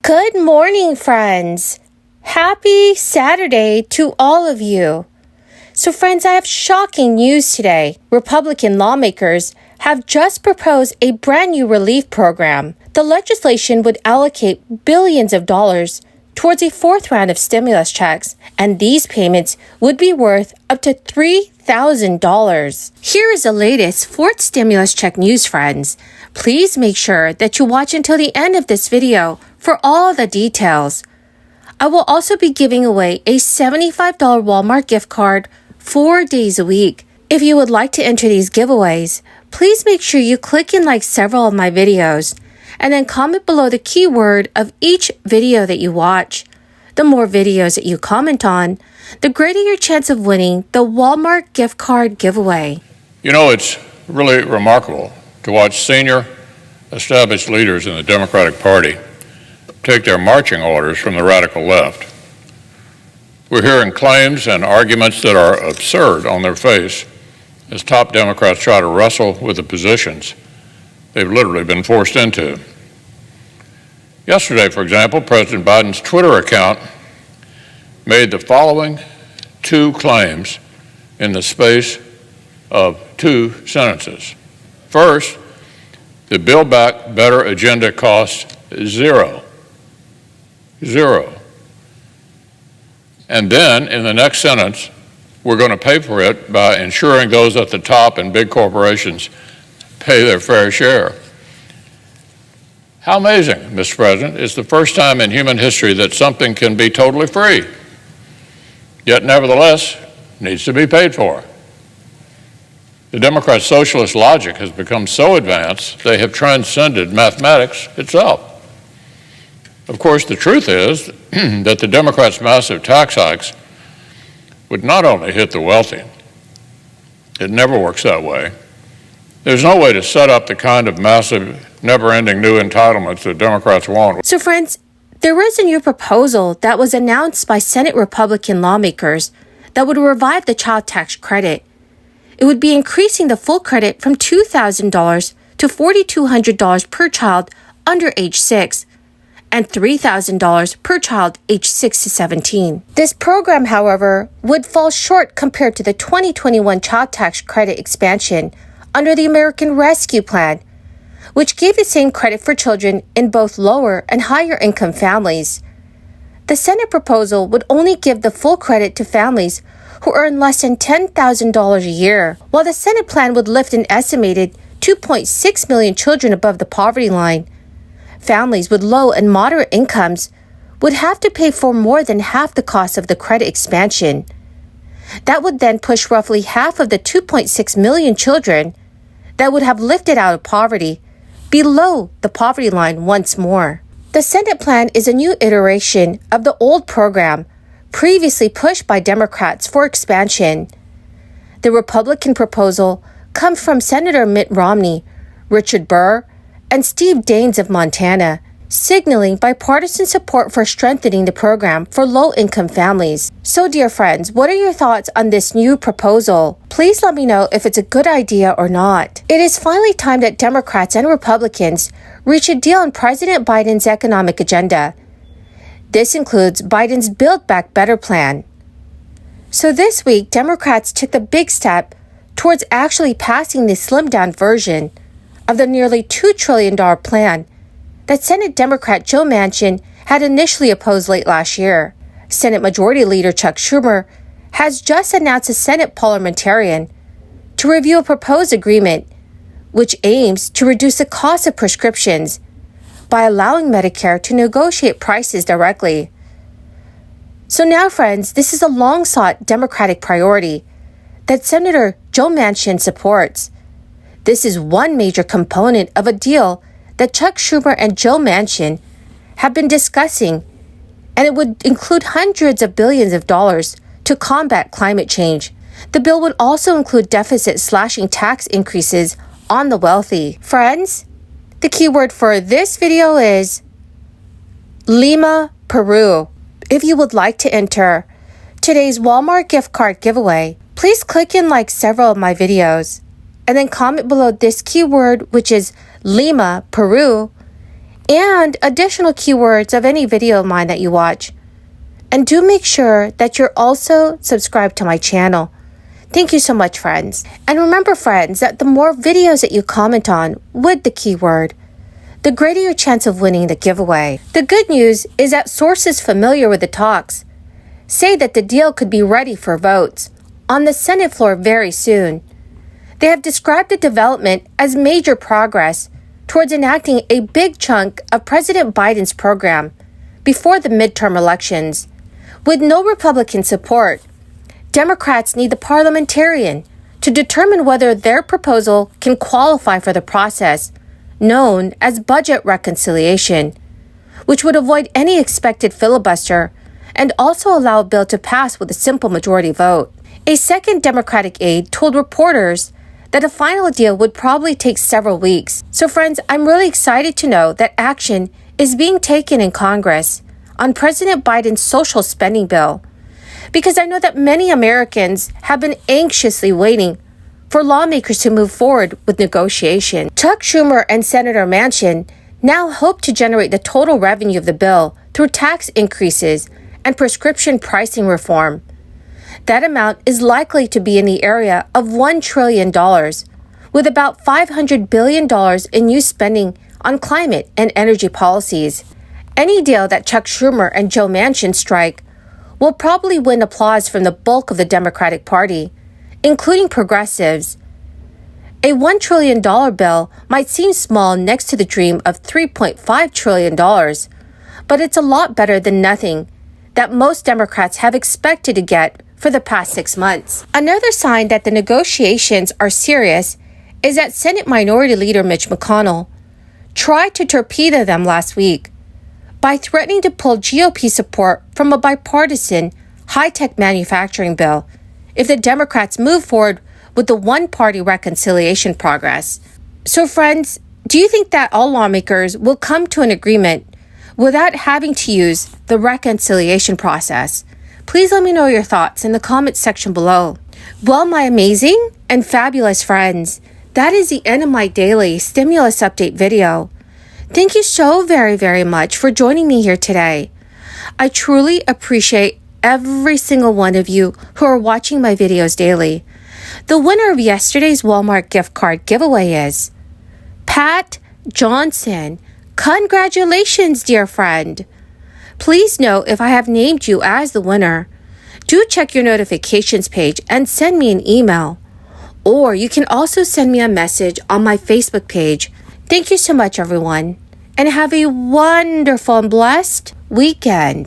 Good morning, friends. Happy Saturday to all of you. So, friends, I have shocking news today. Republican lawmakers have just proposed a brand new relief program. The legislation would allocate billions of dollars towards a fourth round of stimulus checks, and these payments would be worth up to $3,000. Here is the latest fourth stimulus check news, friends. Please make sure that you watch until the end of this video for all the details. I will also be giving away a $75 Walmart gift card 4 days a week. If you would like to enter these giveaways, please make sure you click and like several of my videos, and then comment below the keyword of each video that you watch. The more videos that you comment on, the greater your chance of winning the Walmart gift card giveaway. You know, it's really remarkable to watch senior established leaders in the Democratic Party take their marching orders from the radical left. We're hearing claims and arguments that are absurd on their face as top Democrats try to wrestle with the positions they've literally been forced into. Yesterday, for example, President Biden's Twitter account made the following two claims in the space of 2 sentences. First, the Build Back Better agenda costs zero. And then, in the next sentence, we're going to pay for it by ensuring those at the top and big corporations pay their fair share. How amazing, Mr. President. It's the first time in human history that something can be totally free, yet nevertheless needs to be paid for. The Democrats' socialist logic has become so advanced, they have transcended mathematics itself. Of course, the truth is that the Democrats' massive tax hikes would not only hit the wealthy. It never works that way. There's no way to set up the kind of massive, never-ending new entitlements that Democrats want. So, friends, there is a new proposal that was announced by Senate Republican lawmakers that would revive the child tax credit. It would be increasing the full credit from $2,000 to $4,200 per child under age 6 and $3,000 per child aged 6 to 17. This program, however, would fall short compared to the 2021 child tax credit expansion under the American Rescue Plan, which gave the same credit for children in both lower and higher income families. The Senate proposal would only give the full credit to families who earn less than $10,000 a year, while the Senate plan would lift an estimated 2.6 million children above the poverty line. Families with low and moderate incomes would have to pay for more than half the cost of the credit expansion. That would then push roughly half of the 2.6 million children that would have lifted out of poverty below the poverty line once more. The Senate plan is a new iteration of the old program previously pushed by Democrats for expansion. The Republican proposal comes from Senator Mitt Romney, Richard Burr, and Steve Daines of Montana, signaling bipartisan support for strengthening the program for low-income families. So, dear friends, what are your thoughts on this new proposal? Please let me know if it's a good idea or not. It is finally time that Democrats and Republicans reach a deal on President Biden's economic agenda. This includes Biden's Build Back Better plan. So this week, Democrats took the big step towards actually passing the slimmed-down version of the nearly $2 trillion plan that Senate Democrat Joe Manchin had initially opposed late last year. Senate Majority Leader Chuck Schumer has just announced a Senate parliamentarian to review a proposed agreement which aims to reduce the cost of prescriptions by allowing Medicare to negotiate prices directly. So now, friends, this is a long-sought Democratic priority that Senator Joe Manchin supports. This is one major component of a deal that Chuck Schumer and Joe Manchin have been discussing, and it would include hundreds of billions of dollars to combat climate change. The bill would also include deficit-slashing tax increases on the wealthy. Friends, the keyword for this video is Lima, Peru. If you would like to enter today's Walmart gift card giveaway, please click and like several of my videos, and then comment below this keyword, which is Lima, Peru, and additional keywords of any video of mine that you watch. And do make sure that you're also subscribed to my channel. Thank you so much, friends. And remember, friends, that the more videos that you comment on with the keyword, the greater your chance of winning the giveaway. The good news is that sources familiar with the talks say that the deal could be ready for votes on the Senate floor very soon. They have described the development as major progress towards enacting a big chunk of President Biden's program before the midterm elections. With no Republican support, Democrats need the parliamentarian to determine whether their proposal can qualify for the process known as budget reconciliation, which would avoid any expected filibuster and also allow a bill to pass with a simple majority vote. A second Democratic aide told reporters that a final deal would probably take several weeks. So friends, I'm really excited to know that action is being taken in Congress on President Biden's social spending bill, because I know that many Americans have been anxiously waiting for lawmakers to move forward with negotiation. Chuck Schumer and Senator Manchin now hope to generate the total revenue of the bill through tax increases and prescription pricing reform. That amount is likely to be in the area of $1 trillion, with about $500 billion in new spending on climate and energy policies. Any deal that Chuck Schumer and Joe Manchin strike will probably win applause from the bulk of the Democratic Party, including progressives. A $1 trillion bill might seem small next to the dream of $3.5 trillion, but it's a lot better than nothing that most Democrats have expected to get for the past 6 months. Another sign that the negotiations are serious is that Senate Minority Leader Mitch McConnell tried to torpedo them last week by threatening to pull GOP support from a bipartisan high-tech manufacturing bill if the Democrats move forward with the one-party reconciliation progress. So friends, do you think that all lawmakers will come to an agreement without having to use the reconciliation process? Please let me know your thoughts in the comments section below. Well, my amazing and fabulous friends, that is the end of my daily stimulus update video. Thank you so very, very much for joining me here today. I truly appreciate every single one of you who are watching my videos daily. The winner of yesterday's Walmart gift card giveaway is Pat Johnson. Congratulations, dear friend. Please note if I have named you as the winner, do check your notifications page and send me an email. Or you can also send me a message on my Facebook page. Thank you so much, everyone, and have a wonderful and blessed weekend.